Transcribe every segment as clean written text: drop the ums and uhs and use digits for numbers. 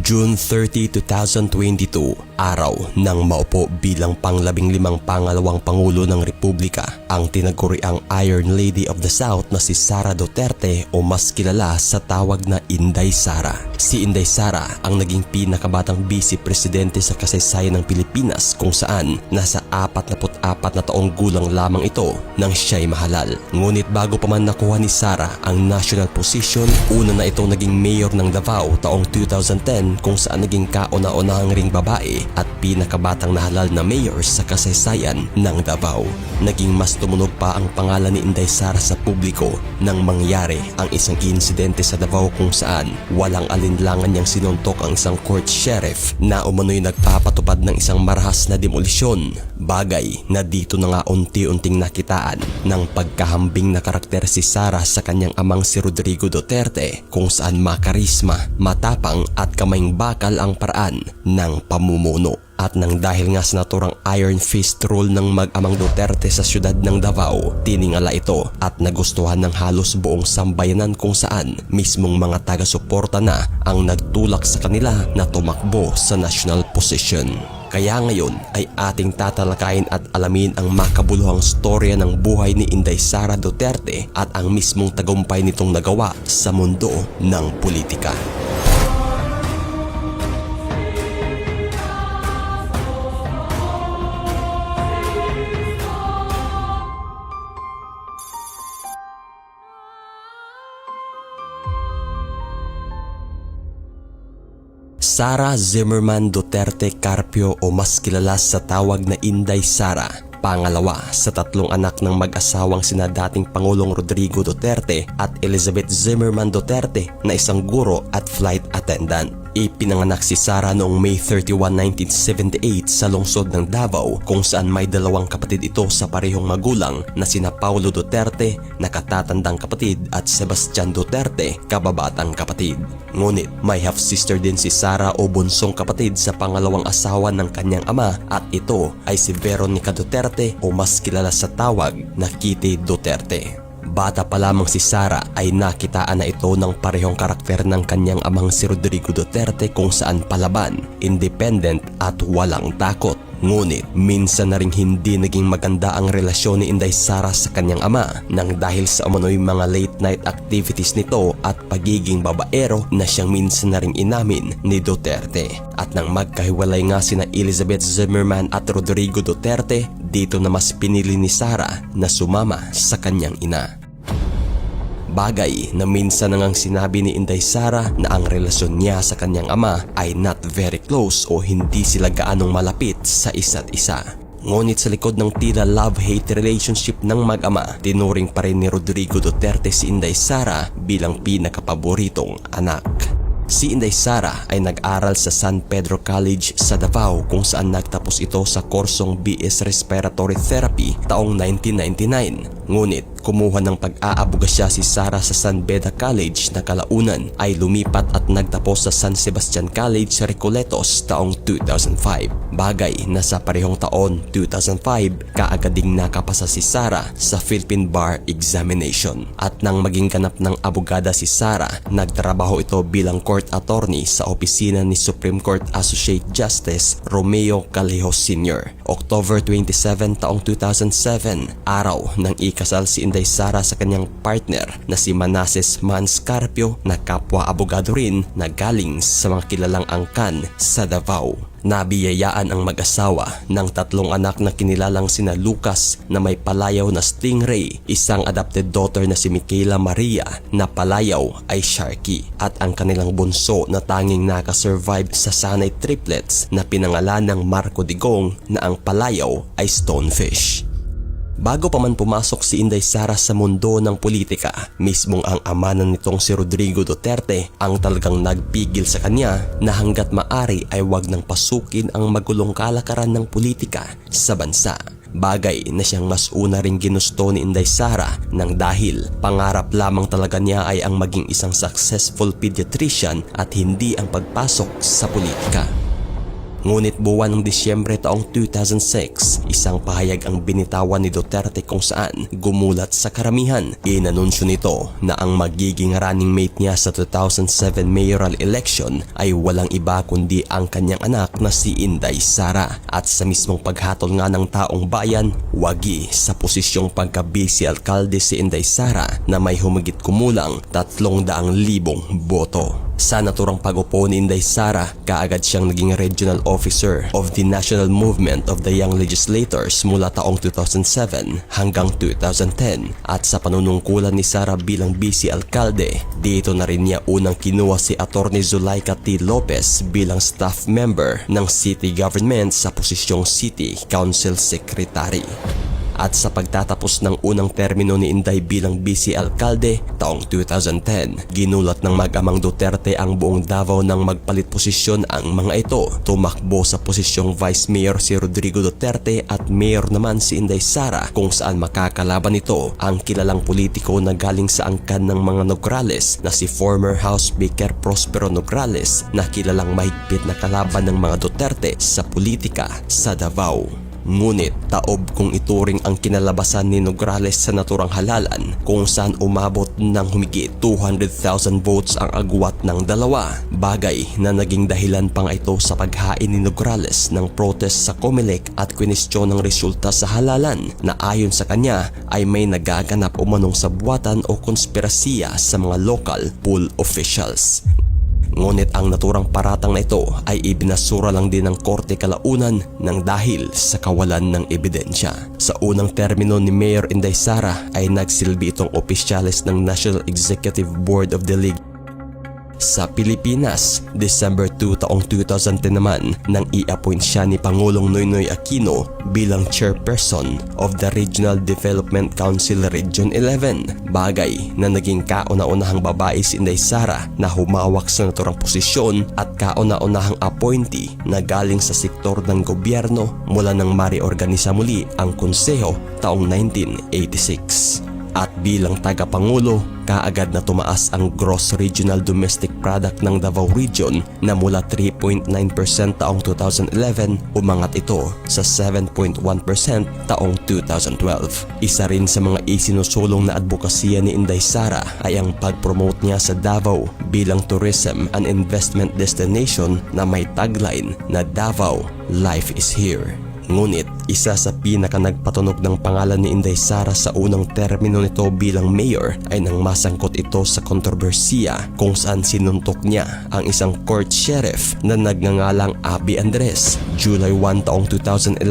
June 30, 2022, araw nang maupo bilang pang-15 pangalawang Pangulo ng Republika ang tinaguriang Iron Lady of the South na si Sara Duterte o mas kilala sa tawag na Inday Sara. Si Inday Sara ang naging pinakabatang Vice Presidente sa kasaysayan ng Pilipinas kung saan nasa 44 na taong gulang lamang ito nang siya'y mahalal. Ngunit bago pa man nakuha ni Sara ang national position, una na itong naging mayor ng Davao taong 2010 kung saan naging kauna-unahang ring babae at pinakabatang nahalal na mayor sa kasaysayan ng Davao. Naging mas tumunog pa ang pangalan ni Inday Sara sa publiko nang mangyari ang isang insidente sa Davao kung saan walang alinlangan niyang sinuntok ang isang court sheriff na umano'y nagpapatupad ng isang marahas na demolisyon. Bagay na dito na nga unti-unting nakitaan ng pagkahambing na karakter si Sara sa kanyang amang si Rodrigo Duterte kung saan makarisma, matapang at kamayng bakal ang paraan ng pamumuno. At nang dahil nga sa naturang iron fist rule ng mag-amang Duterte sa syudad ng Davao, tiningala ito at nagustuhan ng halos buong sambayanan kung saan mismong mga taga-suporta na ang nagtulak sa kanila na tumakbo sa national position. Kaya ngayon ay ating tatalakayin at alamin ang makabuluhang storya ng buhay ni Inday Sara Duterte at ang mismong tagumpay nitong nagawa sa mundo ng politika. Sara Zimmerman Duterte Carpio o mas kilala sa tawag na Inday Sara, pangalawa sa 3 anak ng mag-asawang sina dating Pangulong Rodrigo Duterte at Elizabeth Zimmerman Duterte na isang guro at flight attendant. Ipinanganak si Sara noong May 31, 1978 sa lungsod ng Davao kung saan may 2 kapatid ito sa parehong magulang na sina Paulo Duterte, nakatatandang kapatid, at Sebastian Duterte, kababatang kapatid. Ngunit may half-sister din si Sara o bunsong kapatid sa pangalawang asawa ng kanyang ama at ito ay si Veronica Duterte o mas kilala sa tawag na Kitty Duterte. Bata pa lamang si Sara ay nakitaan na ito ng parehong karakter ng kanyang amang si Rodrigo Duterte kung saan palaban, independent at walang takot. Ngunit minsan na ring hindi naging maganda ang relasyon ni Inday Sara sa kanyang ama nang dahil sa umano'y mga late night activities nito at pagiging babaero na siyang minsan na ring inamin ni Duterte. At nang magkahiwalay nga sina Elizabeth Zimmerman at Rodrigo Duterte, dito na mas pinili ni Sara na sumama sa kanyang ina. Bagay na minsan nang sinabi ni Inday Sara na ang relasyon niya sa kanyang ama ay not very close o hindi sila gaanong malapit sa isa't isa. Ngunit sa likod ng tila love-hate relationship ng mag-ama, tinuring pa rin ni Rodrigo Duterte si Inday Sara bilang pinakapaboritong anak. Si Inday Sara ay nag-aral sa San Pedro College sa Davao kung saan nagtapos ito sa kursong BS Respiratory Therapy taong 1999. Ngunit kumuha ng pag-aabogasya si Sara sa San Beda College na kalaunan ay lumipat at nagtapos sa San Sebastian College sa Recoletos taong 2005. Bagay na sa parehong taon 2005 kaagading nakapasa si Sara sa Philippine Bar Examination. At nang maging ganap ng abogada si Sara, nagtrabaho ito bilang court attorney sa opisina ni Supreme Court Associate Justice Romeo Callejo Sr. October 27 taong 2007, araw ng ikasal si Inday Sara sa kanyang partner na si Manases Mans Carpio na kapwa abogado rin na galing sa mga kilalang angkan sa Davao. Nabiyayaan ang mag-asawa ng 3 anak na kinilalang sina Lucas na may palayaw na Stingray, isang adopted daughter na si Michaela Maria na palayaw ay Sharky, at ang kanilang bunso na tanging nakasurvive sa sanay triplets na pinangalan ng Marco Digong na ang palayaw ay Stonefish. Bago pa man pumasok si Inday Sara sa mundo ng politika, mismong ang ama na nitong si Rodrigo Duterte ang talagang nagpigil sa kanya na hanggat maari ay wag nang pasukin ang magulong kalakaran ng politika sa bansa. Bagay na siyang mas una ring ginusto ni Inday Sara nang dahil pangarap lamang talaga niya ay ang maging isang successful pediatrician at hindi ang pagpasok sa politika. Ngunit buwan ng Disyembre taong 2006, isang pahayag ang binitawan ni Duterte kung saan gumulat sa karamihan. Inanunsyo nito na ang magiging running mate niya sa 2007 mayoral election ay walang iba kundi ang kanyang anak na si Inday Sara. At sa mismong paghatol nga ng taong bayan, wagi sa posisyong pagka-vice alkalde si Inday Sara na may humigit kumulang 300,000 boto. Sa naturang pag-upo ni Inday Sara, kaagad siyang naging regional officer of the National Movement of the Young Legislators mula taong 2007 hanggang 2010. At sa panunungkulan ni Sara bilang vice alkalde, dito na rin niya unang kinuha si Atty. Zulaika T. Lopez bilang staff member ng city government sa posisyong City Council Secretary. At sa pagtatapos ng unang termino ni Inday bilang vice alkalde taong 2010, ginulat ng mag-amang Duterte ang buong Davao nang magpalit posisyon ang mga ito. Tumakbo sa posisyong vice mayor si Rodrigo Duterte at mayor naman si Inday Sara, kung saan makakalaban nito ang kilalang politiko na galing sa angkan ng mga Nograles na si former House Speaker Prospero Nograles, na kilalang mahigpit na kalaban ng mga Duterte sa politika sa Davao. Ngunit taob kung ituring ang kinalabasan ni Nograles sa naturang halalan, kung saan umabot ng humigit 200,000 votes ang agwat ng dalawa, bagay na naging dahilan pang ito sa paghain ni Nograles ng protest sa COMELEC at kwinestyon ng resulta sa halalan na ayon sa kanya ay may nagaganap umanong sabwatan o konspirasiya sa mga local poll officials. Ngunit ang naturang paratang na ito ay ibinasura lang din ng Korte kalaunan ng dahil sa kawalan ng ebidensya. Sa unang termino ni Mayor Inday Sara ay nagsilbi itong opisyalis ng National Executive Board of the League sa Pilipinas. December 2 taong 2010 naman nang i-appoint siya ni Pangulong Noynoy Aquino bilang chairperson of the Regional Development Council Region 11, bagay na naging kauna-unahang babae si Inday Sara na humawak sa naturang posisyon at kauna-unahang appointee na galing sa sektor ng gobyerno mula nang mareorganisa muli ang konseho taong 1986. At bilang tagapangulo, kaagad na tumaas ang gross regional domestic product ng Davao Region na mula 3.9% taong 2011, umangat ito sa 7.1% taong 2012. Isa rin sa mga isinusulong na advokasya ni Inday Sara ay ang pag-promote niya sa Davao bilang tourism and investment destination na may tagline na Davao, Life is Here. Ngunit isa sa pinaka nagpatunog ng pangalan ni Inday Sara sa unang termino nito bilang mayor ay nang masangkot ito sa kontrobersiya kung saan sinuntok niya ang isang court sheriff na nagngangalang Abby Andres. July 1 taong 2011,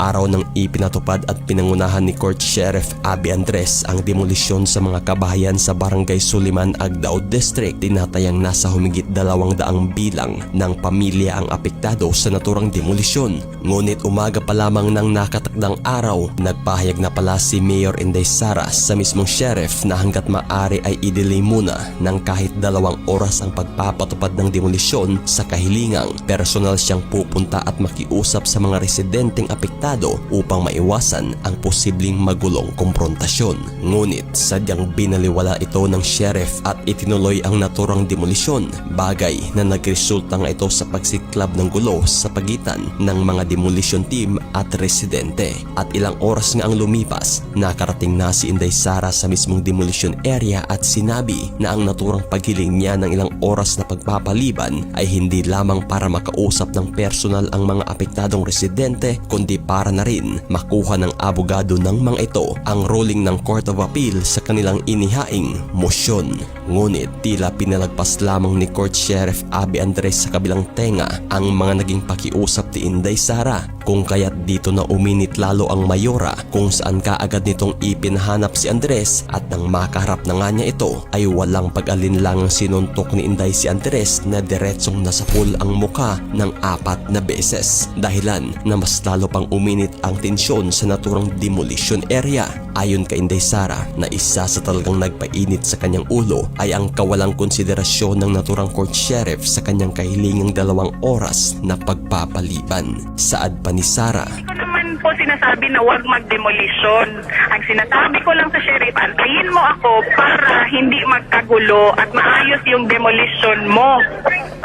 araw nang ipinatupad at pinangunahan ni Court Sheriff Abby Andres ang demolisyon sa mga kabahayan sa Barangay Suliman, Agdao District. Tinatayang nasa humigit 200 bilang ng pamilya ang apektado sa naturang demolisyon. Ngunit umaga pa lamang ng nakatakdang araw, nagpahayag na pala si Mayor Inday Sara sa mismong sheriff na hanggat maaari ay i-delay muna ng kahit 2 oras ang pagpapatupad ng demolisyon sa kahilingang personal siyang pupunta at makiusap sa mga residenteng apektado upang maiwasan ang posibleng magulong komprontasyon. Ngunit sadyang binaliwala ito ng sheriff at itinuloy ang naturang demolisyon, bagay na nagresulta nga ito sa pagsiklab ng gulo sa pagitan ng mga demolition team at residente. At ilang oras nga ang lumipas, nakarating na si Inday Sara sa mismong demolition area at sinabi na ang naturang paghiling niya ng ilang oras na pagpapaliban ay hindi lamang para makausap ng personal ang mga apektadong residente, kundi para na rin makuha ng abogado ng mga ito ang ruling ng Court of Appeal sa kanilang inihaing mosyon. Ngunit tila pinalagpas lamang ni Court Sheriff Abby Andres sa kabilang tenga ang mga naging pakiusap ni Inday Sara, kung kaya't dito na uminit lalo ang mayora, kung saan kaagad nitong ipinahanap si Andres at nang makaharap na nga niya ito ay walang pag-alinlangang sinuntok ni Inday si Andres na diretsong nasapul ang muka ng 4 na beses, dahilan na mas lalo pang uminit ang tensyon sa naturang demolition area. Ayon kay Inday Sara, na isa sa talagang nagpainit sa kanyang ulo ay ang kawalang konsiderasyon ng naturang court sheriff sa kanyang kahilingang 2 oras na pagpapaliban. Saad pa ni Sara, Hindi ko naman po sinasabi na huwag mag-demolition. Ang sinasabi ko lang sa sheriff, antayin mo ako para hindi magkagulo at maayos yung demolition mo.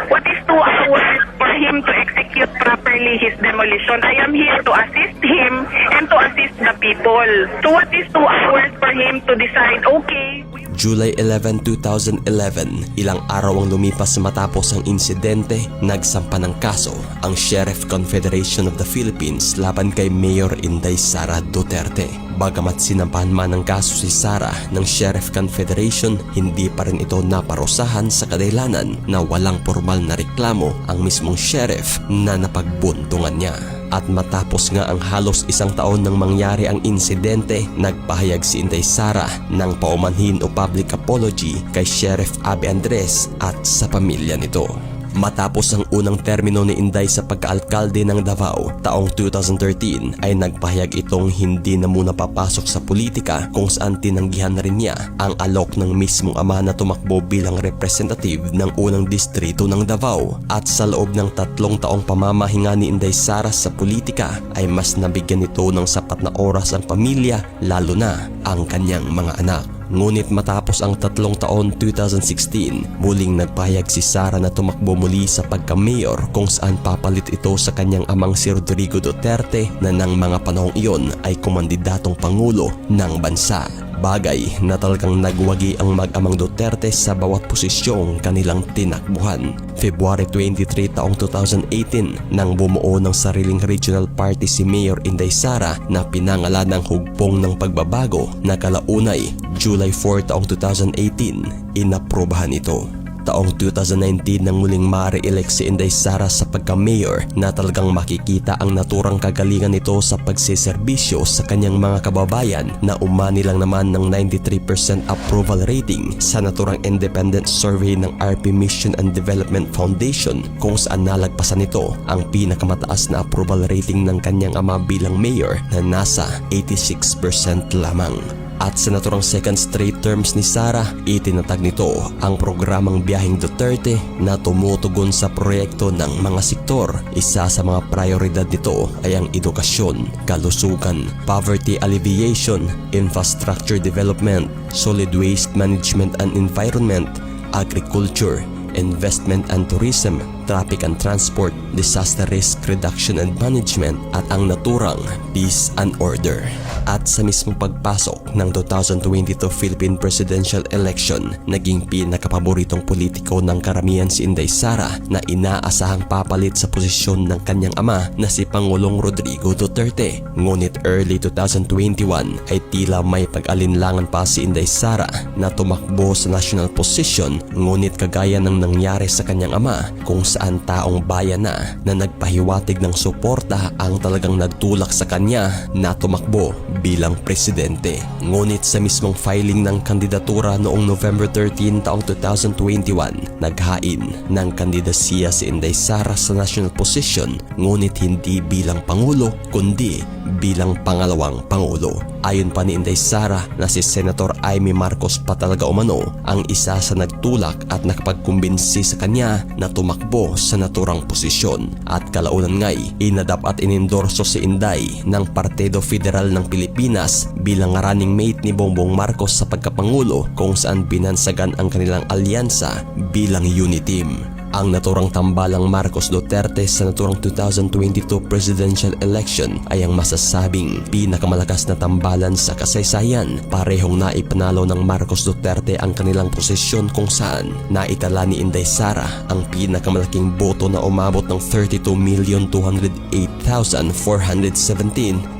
What is 2 hours for him to execute execute properly his demolition. I am here to assist him and to assist the people. So what is 2 hours for him to decide, okay, July 11, 2011, ilang araw ang lumipas matapos ang insidente, nagsampa ng kaso ang Sheriff Confederation of the Philippines laban kay Mayor Inday Sara Duterte. Bagamat sinampahan man ng kaso si Sara ng Sheriff Confederation, hindi pa rin ito naparusahan sa kadahilanan na walang formal na reklamo ang mismong sheriff na napagbuntungan niya. At matapos nga ang halos 1 taon nang mangyari ang insidente, nagpahayag si Inday Sara ng paumanhin o public apology kay Sheriff Abby Andres at sa pamilya nito. Matapos ang unang termino ni Inday sa pagkaalkalde ng Davao taong 2013 ay nagpahayag itong hindi na muna papasok sa politika, kung saan tinanggihan na rin niya ang alok ng mismong ama na tumakbo bilang representative ng unang distrito ng Davao. At sa loob ng 3 taong pamamahinga ni Inday Sara sa politika ay mas nabigyan nito ng sapat na oras ang pamilya, lalo na ang kanyang mga anak. Ngunit matapos ang 3 taon 2016, muling nagpahayag si Sara na tumakbo muli sa pagka-mayor, kung saan papalit ito sa kanyang amang si Rodrigo Duterte na ng mga panahong iyon ay kumandidatong pangulo ng bansa. Bagay na talagang nagwagi ang mag-amang Duterte sa bawat posisyong kanilang tinakbuhan. February 23 taong 2018 nang bumuo ng sariling regional party si Mayor Inday Sara na pinangalan ng Hugpong ng Pagbabago na kalaunay July 4 taong 2018 inaprobahan ito. Taong 2019 nang muling ma-re-elect si Inday Sara sa pagka-mayor na talagang makikita ang naturang kagalingan nito sa pagseserbisyo sa kanyang mga kababayan na umani lang naman ng 93% approval rating sa naturang independent survey ng RP Mission and Development Foundation, kung saan nalagpasan nito ang pinakamataas na approval rating ng kanyang ama bilang mayor na nasa 86% lamang. At sa naturang second straight terms ni Sara, itinatag nito ang programang Biyaheng Duterte na tumutugon sa proyekto ng mga sektor. Isa sa mga prioridad nito ay ang edukasyon, kalusugan, poverty alleviation, infrastructure development, solid waste management and environment, agriculture, investment and tourism, traffic and transport, disaster risk reduction and management, at ang naturang peace and order. At sa mismong pagpasok ng 2022 Philippine Presidential Election, naging pinakapaboritong politiko ng karamihan si Inday Sara na inaasahang papalit sa posisyon ng kanyang ama na si Pangulong Rodrigo Duterte. Ngunit early 2021 ay tila may pag-alinlangan pa si Inday Sara na tumakbo sa national position, ngunit kagaya ng nangyari sa kanyang ama, kung saan taong bayan na nagpahiwatig ng suporta ang talagang nagtulak sa kanya na tumakbo bilang presidente. Ngunit sa mismong filing ng kandidatura noong November 13 taong 2021, naghain ng kandidasiya si Inday Sara sa national position, ngunit hindi bilang pangulo kundi bilang pangalawang pangulo. Ayon pa ni Inday Sara na si Senator Amy Marcos pa talaga umano ang isa sa nagtulak at nakapagkumbinsi sa kanya na tumakbo sa naturang posisyon. At kalaunan nga'y inadap at inendorso si Inday ng Partido Federal ng Pilipinas bilang running mate ni Bongbong Marcos sa pagkapangulo, kung saan binansagan ang kanilang alyansa bilang uniteam. Ang naturang tambalang Marcos Duterte sa naturang 2022 presidential election ay ang masasabing pinakamalakas na tambalan sa kasaysayan. Parehong naipanalo ng Marcos Duterte ang kanilang posisyon, kung saan naitala ni Inday Sara ang pinakamalaking boto na umabot ng 32,208,417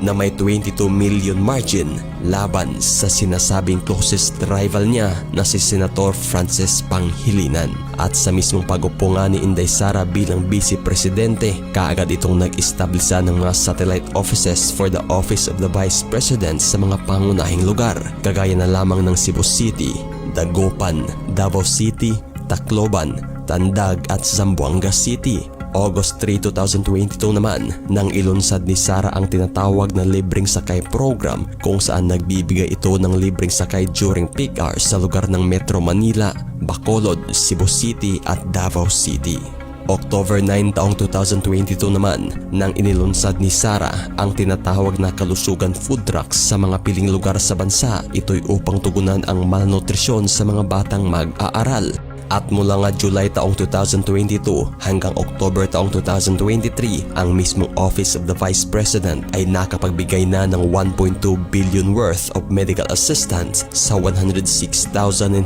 na may 22 million margin laban sa sinasabing closest rival niya na si Senator Francis Pangilinan. At sa mismong pag-upo nga ni Inday Sara bilang Vice Presidente, kaagad itong nag-establisa ng mga satellite offices for the Office of the Vice President sa mga pangunahing lugar, kagaya na lamang ng Cebu City, Dagupan, Davao City, Tacloban, Tandag at Zamboanga City. August 3, 2022 naman nang ilunsad ni Sara ang tinatawag na libreng sakay program, kung saan nagbibigay ito ng libreng sakay during peak hours sa lugar ng Metro Manila, Bacolod, Cebu City at Davao City. October 9 taong 2022 naman nang inilunsad ni Sara ang tinatawag na kalusugan food trucks sa mga piling lugar sa bansa. Ito'y upang tugunan ang malnutrisyon sa mga batang mag-aaral. At mula nga July taong 2022 hanggang October taong 2023, ang mismong Office of the Vice President ay nakapagbigay na ng 1.2 billion worth of medical assistance sa 106,958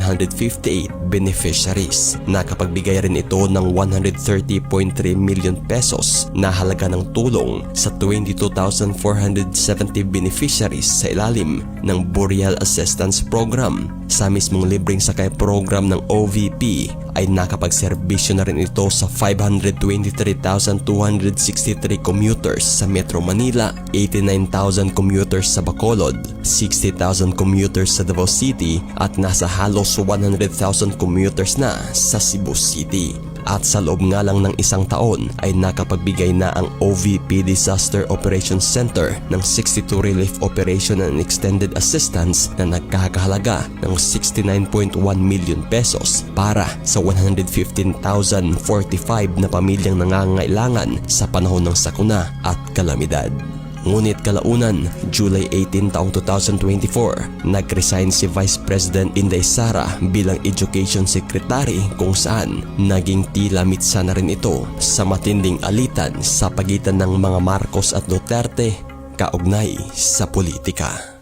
beneficiaries. Nakapagbigay rin ito ng 130.3 million pesos na halaga ng tulong sa 22,470 beneficiaries sa ilalim ng Burial Assistance Program. Sa mismong libreng sakay program ng OVP ay nakapagserbisyo na rin ito sa 523,263 commuters sa Metro Manila, 89,000 commuters sa Bacolod, 60,000 commuters sa Davao City at nasa halos 100,000 commuters na sa Cebu City. At sa loob nga lang ng isang taon ay nakapagbigay na ang OVP Disaster Operations Center ng 62 relief operation and extended assistance na nagkakahalaga ng 69.1 million pesos para sa 115,045 na pamilyang nangangailangan sa panahon ng sakuna at kalamidad. Ngunit kalaunan, July 18 taong 2024, nag-resign si Vice President Inday Sara bilang Education Secretary kung saan naging tila mitsa na rin ito sa matinding alitan sa pagitan ng mga Marcos at Duterte kaugnay sa politika.